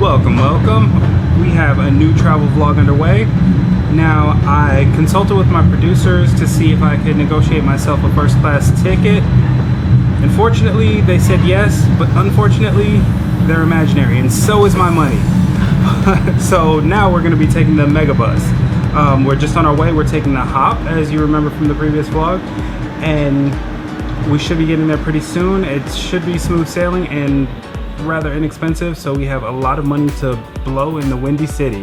Welcome. We have a new travel vlog underway. Now, I consulted with my producers to see if I could negotiate myself a first class ticket. Unfortunately, they said yes, but unfortunately, they're imaginary, and so is my money. So now we're going to be taking the megabus. We're just on our way. We're taking the hop, as you remember from the previous vlog, and we should be getting there pretty soon. It should be smooth sailing and rather inexpensive, so we have a lot of money to blow in the Windy City.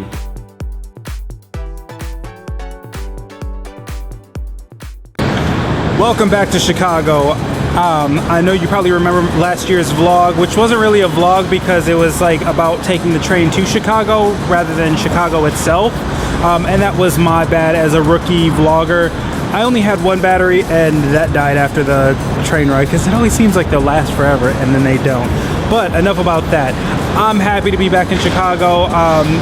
Welcome back to Chicago. I know you probably remember last year's vlog, which wasn't really a vlog because it was like about taking the train to Chicago rather than Chicago itself. And that was my bad as a rookie vlogger. I only had one battery and that died after the train ride because it always seems like they'll last forever and then they don't. But enough about that. I'm happy to be back in Chicago.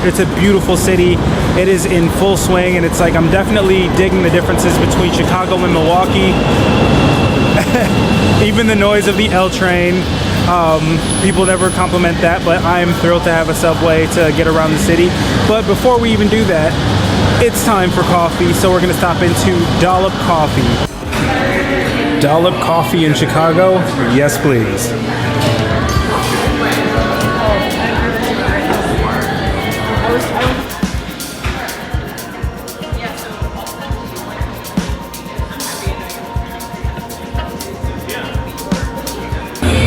It's a beautiful city. It is in full swing, and it's like I'm definitely digging the differences between Chicago and Milwaukee. Even the noise of the L train. People never compliment that, but I'm thrilled to have a subway to get around the city. But before we even do that, it's time for coffee, so we're gonna stop into Dollop Coffee. Dollop Coffee in Chicago? Yes, please.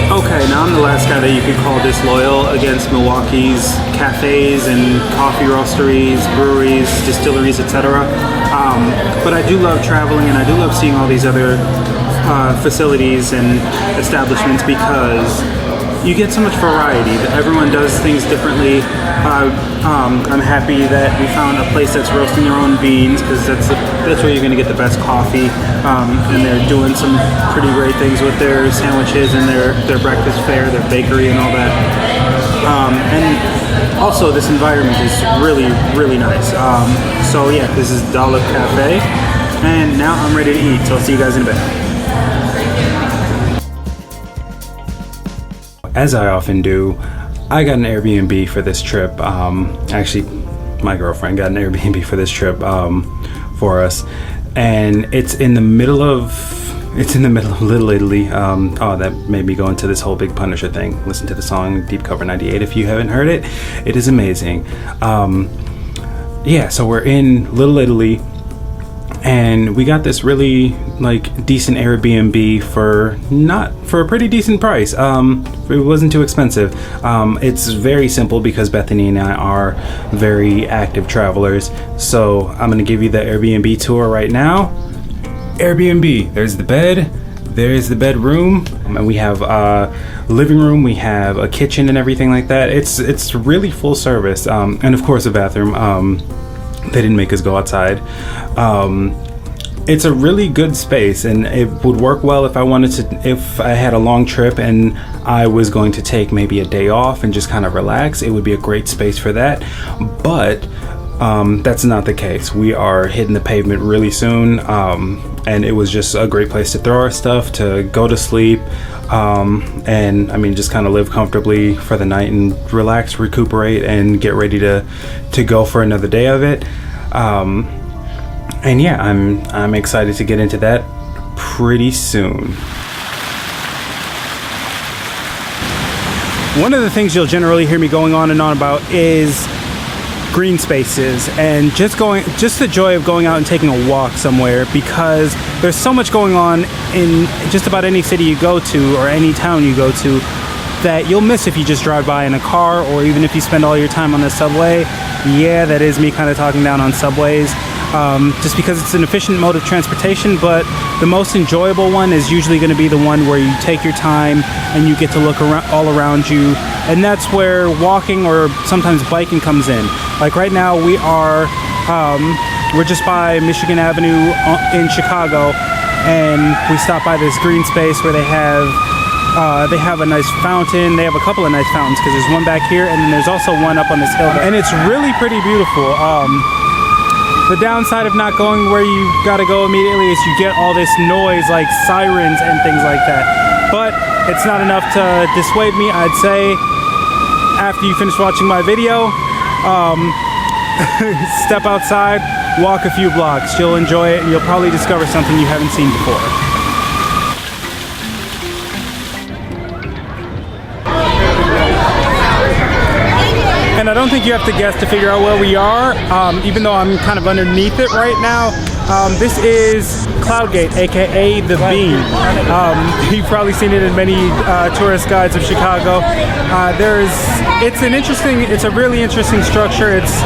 Okay, now I'm the last guy that you could call disloyal against Milwaukee's cafes and coffee roasteries, breweries, distilleries, etc. But I do love traveling, and I do love seeing all these other facilities and establishments because you get so much variety. Everyone does things differently. I'm happy that we found a place that's roasting their own beans because that's where you're going to get the best coffee. And they're doing some pretty great things with their sandwiches and their breakfast fare, their bakery and all that. And also this environment is really, really nice. So yeah, this is Dollop Cafe. And now I'm ready to eat, so I'll see you guys in a bit. As I often do, I got an Airbnb for this trip. Actually, my girlfriend got an Airbnb for this trip for us, and it's in the middle of Little Italy. Oh, that made me go into this whole big Punisher thing. Listen to the song Deep Cover 98 if you haven't heard it. It is amazing. Yeah, so we're in Little Italy. And we got this really decent Airbnb for a pretty decent price. It wasn't too expensive. It's very simple because Bethany and I are very active travelers. So I'm gonna give you the Airbnb tour right now. Airbnb, there's the bed, there's the bedroom, and we have a living room, we have a kitchen and everything like that. It's really full service, and of course a bathroom. They didn't make us go outside. It's a really good space, and it would work well if I had a long trip and I was going to take maybe a day off and just kind of relax. It would be a great space for that. But that's not the case. We are hitting the pavement really soon, and it was just a great place to throw our stuff, to go to sleep, and I mean just kind of live comfortably for the night and relax, recuperate, and get ready to go for another day of it. And yeah, I'm excited to get into that pretty soon. One of the things you'll generally hear me going on and on about is green spaces, and just the joy of going out and taking a walk somewhere, because there's so much going on in just about any city you go to or any town you go to that you'll miss if you just drive by in a car, or even if you spend all your time on the subway. Yeah, that is me kind of talking down on subways, just because it's an efficient mode of transportation, but the most enjoyable one is usually going to be the one where you take your time and you get to look all around you, and that's where walking or sometimes biking comes in. Like right now we're just by Michigan Avenue in Chicago, and we stopped by this green space where they have a nice fountain. They have a couple of nice fountains because there's one back here and then there's also one up on this hill, and it's really pretty beautiful. The downside of not going where you gotta go immediately is you get all this noise like sirens and things like that, but it's not enough to dissuade me. I'd say after you finish watching my video, step outside, walk a few blocks. You'll enjoy it and you'll probably discover something you haven't seen before. And I don't think you have to guess to figure out where we are, even though I'm kind of underneath it right now. This is Cloudgate, aka the Bean. You've probably seen it in many tourist guides of Chicago. It's a really interesting structure. It's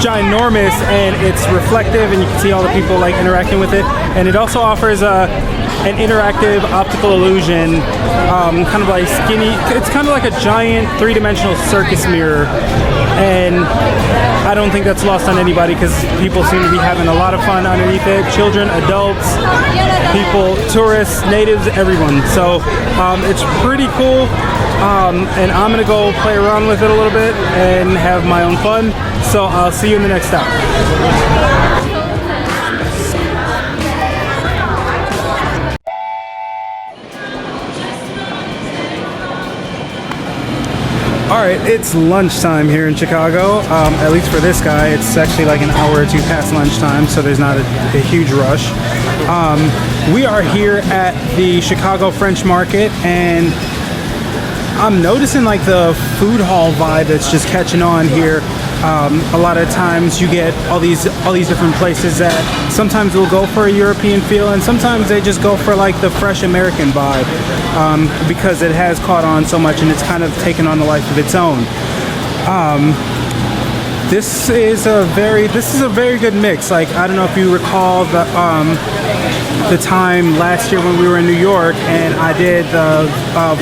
ginormous and it's reflective, and you can see all the people like interacting with it. And it also offers an interactive optical illusion, kind of like skinny. It's kind of like a giant three-dimensional circus mirror, and I don't think that's lost on anybody because people seem to be having a lot of fun underneath it. Children, adults, people, tourists, natives, everyone. So it's pretty cool, and I'm gonna go play around with it a little bit and have my own fun. So I'll see you in the next stop. Alright, it's lunchtime here in Chicago. At least for this guy, it's actually like an hour or two past lunchtime, so there's not a huge rush. We are here at the Chicago French Market, and I'm noticing like the food hall vibe that's just catching on here. A lot of times you get all these different places that sometimes will go for a European feel, and sometimes they just go for like the fresh American vibe, because it has caught on so much and it's kind of taken on a life of its own. This is a very good mix. Like, I don't know if you recall the time last year when we were in New York and I did the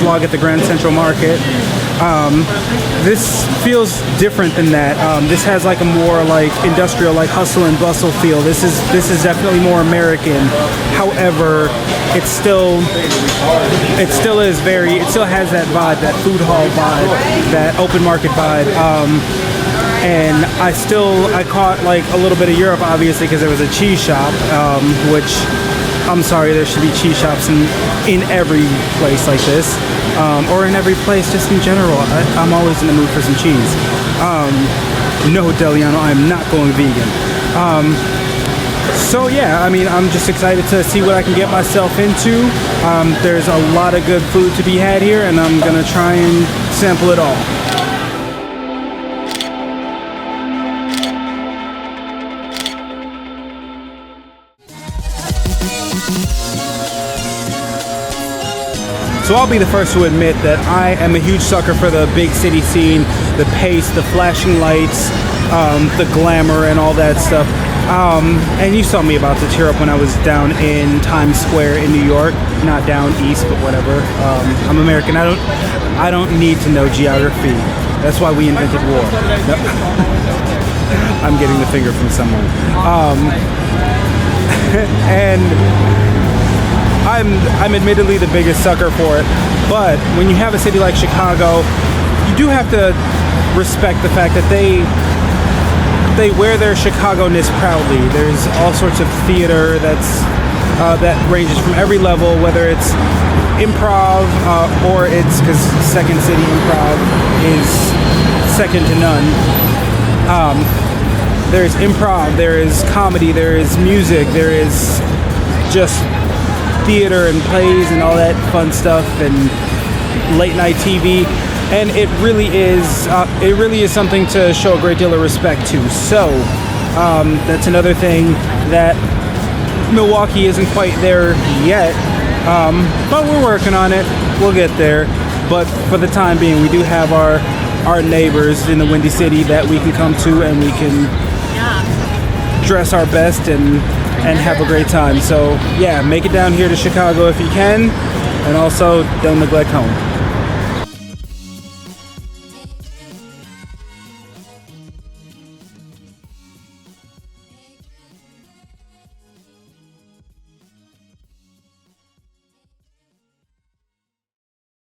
vlog at the Grand Central Market. This feels different than that. This has like a more like industrial, like hustle and bustle feel. This is definitely more American. However, it still has that vibe, that food hall vibe, that open market vibe. And I caught like a little bit of Europe, obviously, because there was a cheese shop, which I'm sorry, there should be cheese shops in every place like this, or in every place just in general. I'm always in the mood for some cheese. No, Deliano, I'm not going vegan. So yeah, I mean, I'm just excited to see what I can get myself into. There's a lot of good food to be had here, and I'm gonna try and sample it all. So I'll be the first to admit that I am a huge sucker for the big city scene, the pace, the flashing lights, the glamour and all that stuff. And you saw me about to tear up when I was down in Times Square in New York. Not down east, but whatever. I'm American. I don't need to know geography. That's why we invented war. No. I'm getting the finger from someone. And I'm admittedly the biggest sucker for it, but when you have a city like Chicago, you do have to respect the fact that they wear their Chicago-ness proudly. There's all sorts of theater that ranges from every level, whether it's improv or it's, because Second City Improv is second to none. There's improv, there is comedy, there is music, there is just theater and plays and all that fun stuff, and late night TV, and it really is something to show a great deal of respect to. So that's another thing that Milwaukee isn't quite there yet, but we're working on it. We'll get there. But for the time being, we do have our neighbors in the Windy City that we can come to, and we can dress our best and have a great time. So yeah, make it down here to Chicago if you can, and also don't neglect home.